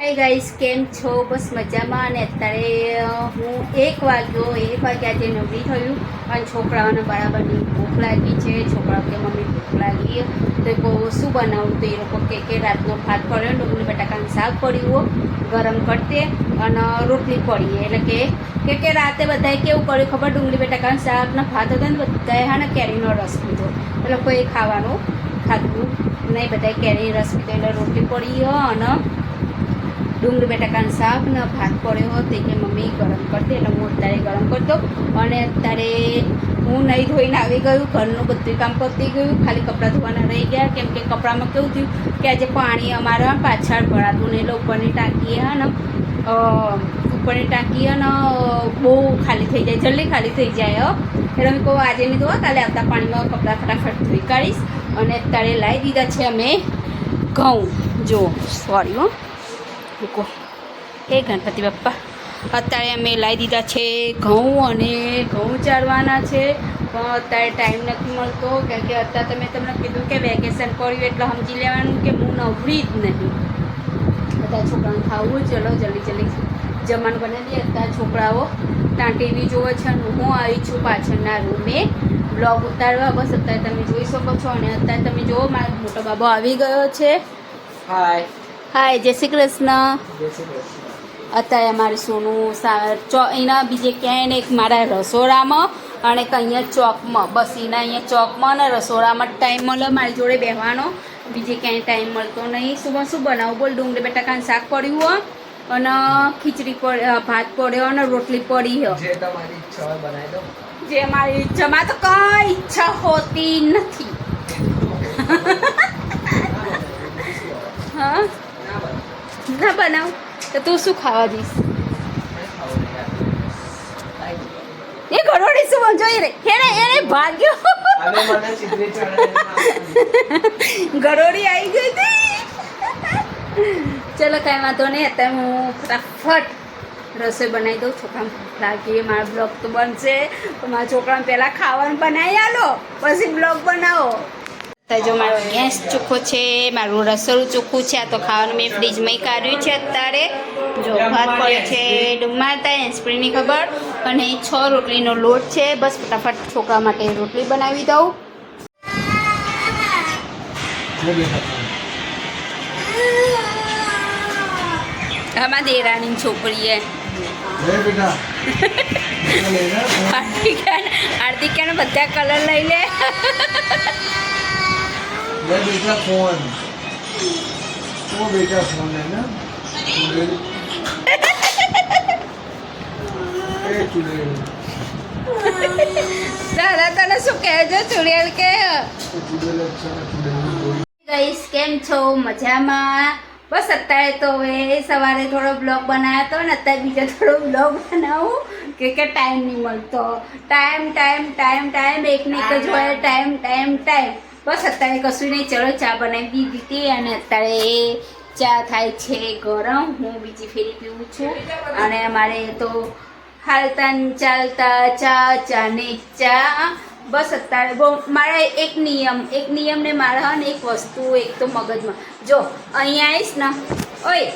Hi guys, કેમ છો? બસ મજામાં. અને અત્યારે હું 1 વાગ્યા જે નવરી થયું અને છોકરાઓને બરાબરની ભૂખ લાગી છે. છોકરાઓ કે મમ્મી ભૂખ લાગી તો શું બનાવું? તો એ લોકો કે રાતનો ભાત પડ્યો, ડુંગળી બટાકાનું શાક પડ્યું ગરમ કરતે અને રોટલી પડી. એટલે કે રાતે બધાએ કેવું કર્યું ખબર? ડુંગળી બટાકાનું શાક ને ભાત હતા ને બધાએ હા ને કેરીનો રસ પીધો. એ લોકોએ ખાવાનું ખાધું નહીં, બધાએ કેરીનો રસ પીધો એટલે રોટલી પડી અને ડુંગળી બટાકાનું શાક ને ભાત પડ્યો હતો કે મમ્મી ગરમ કરતી. એટલે હું અત્યારે ગરમ કરતો અને અત્યારે હું નહીં ધોઈને આવી ગયું. ઘરનું બધું કામ પતી ગયું, ખાલી કપડાં ધોવાના રહી ગયા. કેમ કે કપડામાં કેવું થયું કે આજે પાણી અમારા પાછળ ભરાતું નહીં. એટલે ઉપરની ટાંકી ને ઉપરની ટાંકી ને બહુ ખાલી થઈ જાય, જલ્દી ખાલી થઈ જાય. એટલે અમે કહું આજે નહીં ધોવા, કાલે આવતા પાણીમાં કપડાં ફટાફટ ધોઈ કાઢીશ. અને અત્યારે લાવી દીધા છે અમે ઘઉં. જો સોરી મૂકો, હે ગણપતિ બાપ્પા. અત્યારે અમે લાવી દીધા છે ઘઉં અને ઘઉં ચારવાના છે. પણ અત્યારે ટાઈમ નથી મળતો, કારણ કે અત્યારે તમને કીધું કે વેકેશન પડ્યું એટલે સમજી લેવાનું કે હું નવરી જ નહીં. બધા છોકરાને ખાવું, ચલો જલ્દી જમવાનું બનાવી દઈએ. અત્યારે છોકરાઓ ત્યાં ટીવી જોવે છે અને હું આવી છું પાછળના રૂમે બ્લોગ ઉતારવા. બસ અત્યારે તમે જોઈ શકો છો. અને અત્યારે તમે જુઓ, મારો મોટો બાબો આવી ગયો છે. હાય હાય, જય શ્રી કૃષ્ણ. જય શ્રી કૃષ્ણ. અત્યારે અમારે સોનું એના બીજે ક્યાંય ને એક મારા રસોડામાં અને અહીંયા ચોકમાં, બસ એના અહીંયા ચોકમાં અને રસોડામાં જ ટાઈમ મળે મારી જોડે બેસવાનો. બીજે ક્યાંય ટાઈમ મળતો નહીં. શું બનાવું બોલ? ડુંગળી બટાકાનું શાક પડ્યું હોય અને ખીચડી ભાત પડ્યો અને રોટલી પડી હોય. જે તમારી ઈચ્છા હોય બનાવી દો. જે મારી ઈચ્છામાં તો કઈ ઈચ્છા હોતી નથી. હા, ના બનાવું તો તું શું ખાવા જઈશ? એ ગરોડી શું જોઈ રે? એને ભાગ્યો. ગરોડી આવી ગઈ હતી. ચલો કાંઈ વાંધો નહીં. અત્યારે હું ફટાફટ રસોઈ બનાવી દઉં. છોકરાને ભૂખ લાગી, મારો બ્લોગ તો બનશે તો મારા છોકરાને પહેલાં ખાવાનું બનાવી આલો, પછી બ્લોગ બનાવો. જો મારો ગેસ ચોખ્ખો છે, મારું રસોડું ચોખ્ખું છે. આ તો ખાવાનું મેં ફ્રીજમાં કાઢ્યું છે. અત્યારે જો ભાત પડે છે, ડુંગળતા એન્સપ્રીની ખબર અને 6 રોટલીનો લોટ છે. બસ ફટાફટ છોકરા માટે રોટલી બનાવી દઉં. આમાં દેરાની છોકરી હાર્દિકાને બધા કલર લઈ લે. બેટા ફોન બેટા ફોન લેના. દાદા તને શું કહેજો? ચુડેલ કે ગઈસ, કેમ છો? મજામાં? બસ અત્યારે તો હવે સવારે થોડો બ્લોગ બનાવ્યો હતો ને અત્યારે બીજો થોડો બ્લોગ બનાવું કે ટાઈમ નહીં મળતો. ટાઈમ એકને એક જ હોય. ટાઈમ. બસ અત્યારે કશું નહીં. ચલો ચા બનાવી દીધી હતી અને અત્યારે ચા થાય છે ગરમ. હું બીજી ફેરી પીવું છું. અને અમારે તો હાલતા ચાલતા ચા ને ચા. બસ અત્યારે બહુ મારા એક નિયમ ને મારા ને એક વસ્તુ એક તો મગજમાં. જો અહીંયા આવીશ ને, ઓય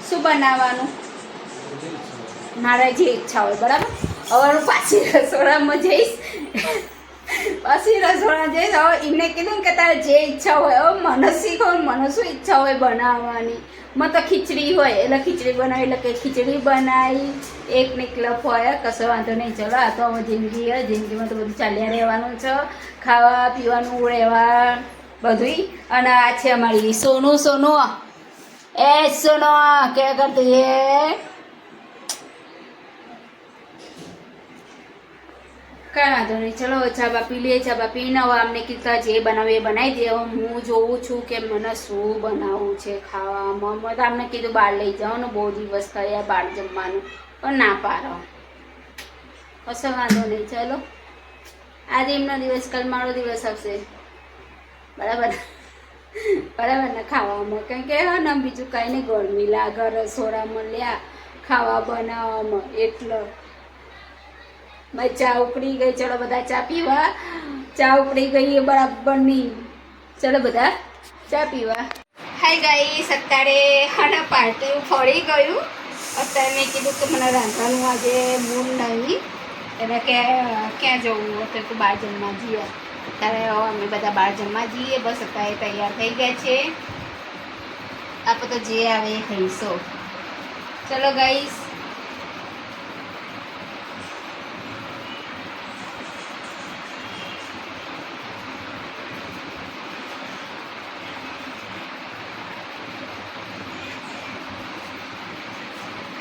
શું બનાવવાનું મારા જે ઈચ્છા હોય, બરાબર? હવે હું પાછી રસોડામાં જઈશ. હવે એમને કીધું કે તારે જે ઈચ્છા હોય. હવે મને શીખો, મને શું ઈચ્છા હોય બનાવવાની. મને તો ખીચડી હોય એટલે ખીચડી બનાવી, એટલે કે ખીચડી બનાવી. એક ને ક્લફ હોય, કશો વાંધો નહીં. ચલો, આ તો હવે જિંદગી હોય. જિંદગીમાં તો બધું ચાલ્યા રહેવાનું છે. ખાવા પીવાનું રહેવા બધું. અને આ છે અમારી સોનું. સોનો કે કરતી હે? કાંઈ વાંધો નહીં. ચલો ચા બા પી લઈએ. ચા બા પીને હવે અમને કીધા જે બનાવે એ બનાવી દે. હું જોઉં છું કે મને શું બનાવવું છે ખાવામાં. મેં તો અમને કીધું બહાર લઈ જાઓ ને, બહુ દિવસ થયા બહાર જમવાનું, પણ ના પાડો. કશો વાંધો નહીં. ચલો, આજે એમનો દિવસ, કાલ મારો દિવસ આવશે. બરાબર ને ખાવામાં. કેમ કે હા ને બીજું કાંઈ નહીં, ગરમી લાગે રસોડામાં લ્યા ખાવા બનાવવામાં. એટલે ચા ઉકળી ગઈ. ચલો બધા ચા પીવા. ચા ઉકળી ગઈ એ બરાબરની. ચલો બધા ચા પીવા. હાય ગાઈસ, અત્યારે આના પાર્ટી ફળી ગયું. અત્યારે મેં કીધું કે મને રાંધવાનું આજે મૂડ નહીં, એટલે કે ક્યાં જવું હતું તો બહાર જમવા જઈએ. અત્યારે અમે બધા બહાર જમવા જઈએ. બસ અત્યારે તૈયાર થઈ ગયા છે. આપણે તો જે આવે એ ખાઈશું. ચલો ગાઈસ.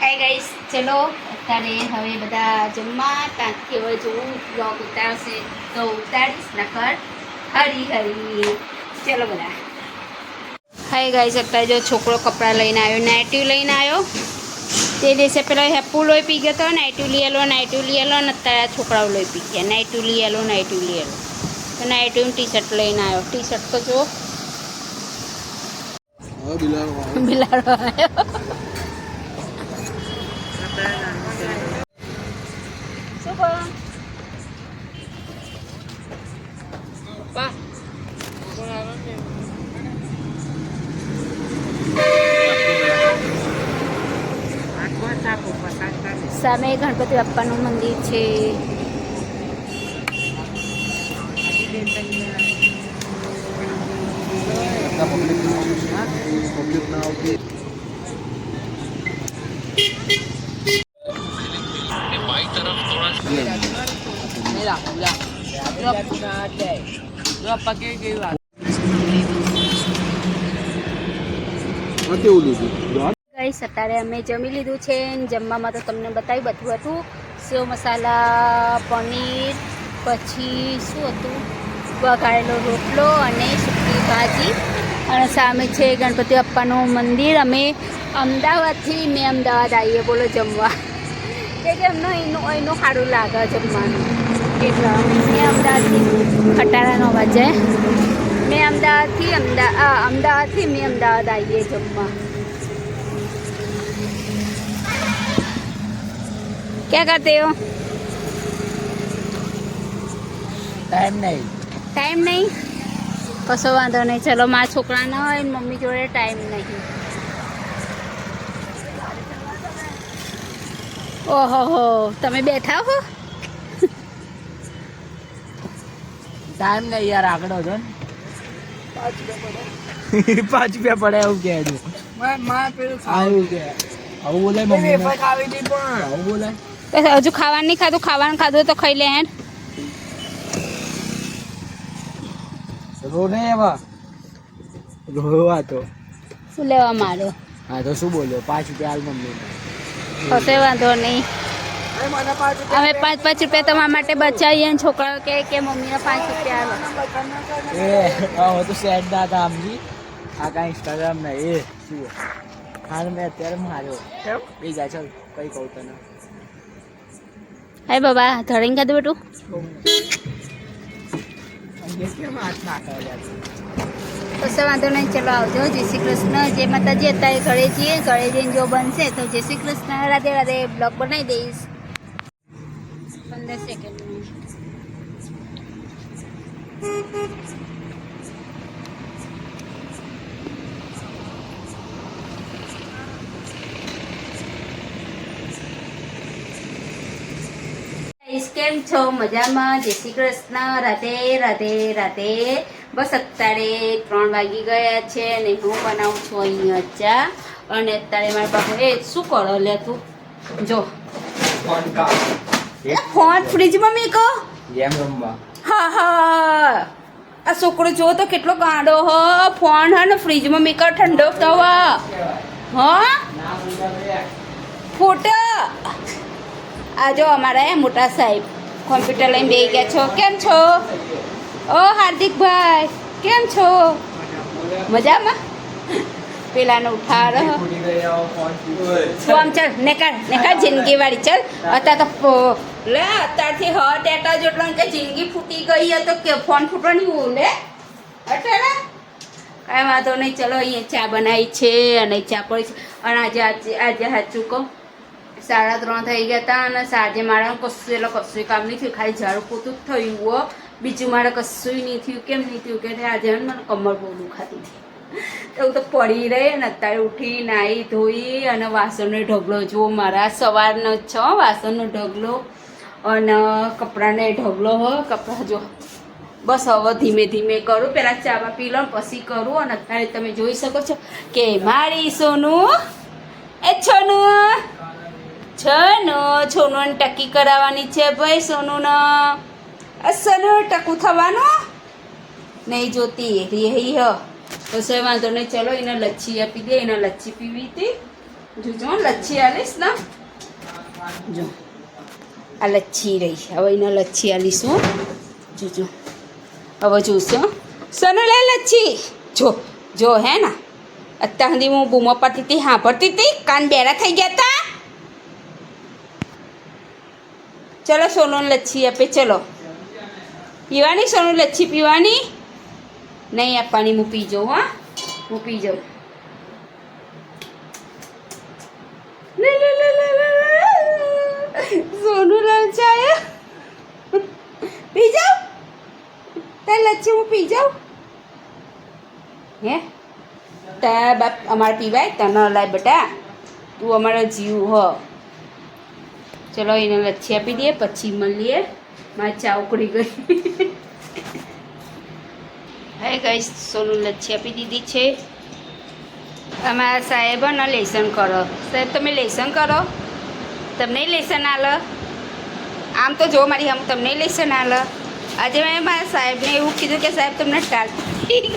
હાય ગાઈસ, ચલો અત્યારે હવે બધા જમવા. ત્યાંથી હવે જોવું બ્લોગ ઉતારશે તો ઉતારીશ, નકર હરી હરી. ચલો બધા. હાય ગાઈસ, અત્યારે જો છોકરો કપડાં લઈને આવ્યો, નાઇટી લઈને આવ્યો. તે દિવસે પેલા હેપુ લોહી પી ગયો હતો, નાઇટી લઈ આલો અને અત્યારે આ છોકરાઓ લોહી પી ગયા. નાઇટી લઈ આલો તો નાઇટીનું ટી શર્ટ લઈને આવ્યો. ટી શર્ટ તો જો બિલાડો આવ્યો. શું કહો સામે ગણપતિ બાપ્પાનું મંદિર છે. ગાઈસ, અત્યારે અમે જમી લીધું છે. જમવામાં તો તમને બતાવ્યું બધું હતું. સેવ મસાલા, પનીર, પછી શું હતું, વઘારેલો રોટલો અને સૂકી ભાજી. અને સામે છે ગણપતિ બાપ્પાનું મંદિર. અમે અમદાવાદથી અમદાવાદ આવીએ બોલો જમવા, કે એનું સારું લાગે જમવાનું. એટલે મેં અમદાવાદથી ખટારાનો અવાજ છે. મેં અમદાવાદથી અમદાવાદ આવીએ જમવા. क्या करते हो? टाइम नहीं कशो वांधो नहीं. चलो मारा छोकरा ना હોય મમ્મી જોડે ટાઈમ નહીં. ઓહો, તમે બેઠા હો? ટાઈમ નહીં યાર, આગળ જો ને 5 રૂપિયા પડે એવું કે આવું કે આવું બોલે મમ્મી ખાવી દી પણ આવું બોલે. હજુ ખાવાનું નહીં ખાધું? ખાવાનું ખાધું તો ખાઈ લે. હેન રો ને એવા રોવા તો શું લેવા મારો? હા તો શું બોલ્યો? 5 રૂપિયા હાલ મમ્મી. કશે વાંધો નહીં. અમે 5 રૂપિયા તમારા માટે બચાવીએ. છોકરાઓ કે મમ્મીને 5 રૂપિયા આલો. તો સેટ ના હતા આમજી. આ કાંઈ ઇન્સ્ટાગ્રામ ના એ શું હાલ મેં અત્યારે માર્યો બે જા. ચાલ કઈ કહું તને. હાય બાબા, ધડીને ખાધું બેટું? કેમ હાથ નાખે? કશો વાંધો નહીં. ચલો આવજો. જય શ્રી કૃષ્ણ, જય માતાજી. અત્યારે ઘરે જઈએ. ઘરે જઈને જો બનશે તો જય શ્રી કૃષ્ણ, રાધે રાધે. બ્લોગ બનાવી દઈશ 15 સેકન્ડ. કેમ છો? મજામાં? જય શ્રી કૃષ્ણ, રાધે રાધે રાધે. બસ અત્યારે 3 વાગી ગયા છે અને હું બનાવું છું અહીંયા ચા. અને અત્યારે મારા બાપુ શું કરો લે તું? જો ફોન ફ્રીજમાં મેકો. હા, આ છોકરો જો તો કેટલો ગાંડો હો. ફોન હે ને ફ્રીજમાં મેકો, ઠંડો થવા. હા, ફોટો આ જો અમારા મોટા સાહેબ કોમ્પ્યુટર લઈને બેસી ગયા છો. કેમ છો? ઓ હાર્દિકભાઈ, કેમ છો? મજામાં? પેલાને ઉઠાડો ફોન. ચાલ નેકાળ જિંદગી વાળી. ચાલ અત્યારે તો લે, અત્યારથી ટેટા જેટલો કે જિંદગી ફૂટી ગઈ તો કે ફોન ફૂટવાની હું લે. અત્યારે કાંઈ વાંધો નહીં. ચલો અહીંયા ચા બનાવી છે અને ચા પડી છે. અને આજે સાચું કહું 3:30 થઈ ગયા હતા અને સાંજે મારે કશું કામ નહીં થયું. ખાલી ઝાડુ પોતું જ થયું હો. બીજું મારે કશું નહીં થયું. કેમ નહીં થયું કે આજે મને કમર બહુ દુખાતી હતી. તો હું તો પડી રહી અને અત્યારે ઉઠી નાહી ધોઈ અને વાસણનો ઢગલો જુઓ મારા સવારનો જ છે વાસણનો ઢગલો અને કપડાનો ઢગલો હોય કપડાં જો બસ હવે ધીમે ધીમે કરું પહેલાં ચાવા પી લો પછી કરું અને અત્યારે તમે જોઈ શકો છો કે મારી સોનું એ છોનું છોનું ટકી કરાવવાની છે ભાઈ સોનુને સોનું ટકું થવાનું નહીં જોતી રહી હ તો સે વાંધો નહીં ચલો એને લચ્છી આપી દે એને લચ્છી પીવી હતી જોજો લચ્છી આલીશ ને જો આ લચ્છી રહી હવે એને લચ્છી આલીશું જોજો હવે જોશો સોનું લે લચ્છી જો હે ને અત્યાર સુધી હું બૂમો પડતી હતી સાંભળતી હતી કાન બેરા થઈ ગયા હતા ચલો સોનું લચ્છી આપે ચલો પીવાની સોનું લચ્છી પીવાની નહીં આપવાની હું પી જાઉં હા હું પી જાઉં સોનું લલચાય પી જાઉં તે લચ્છી હું પી જાઉં હે તા બાપ અમારે પીવાય તને લાય બેટા તું અમારો જીવ હો ચલો એને લચ્છી આપી દઈએ પછી મળીએ મારી ચા ઉકળી ગઈ હે ગઈ સોનું લચ્છી આપી દીધી છે અમારા સાહેબ ને લેસન કરો સાહેબ તમે લેસન કરો તમને લેસન આલે આમ તો જો મારી આમ તમને લેસન આલે આજે મેં મારા સાહેબને એવું કીધું કે સાહેબ તમને ટાળ થઈ ગઈ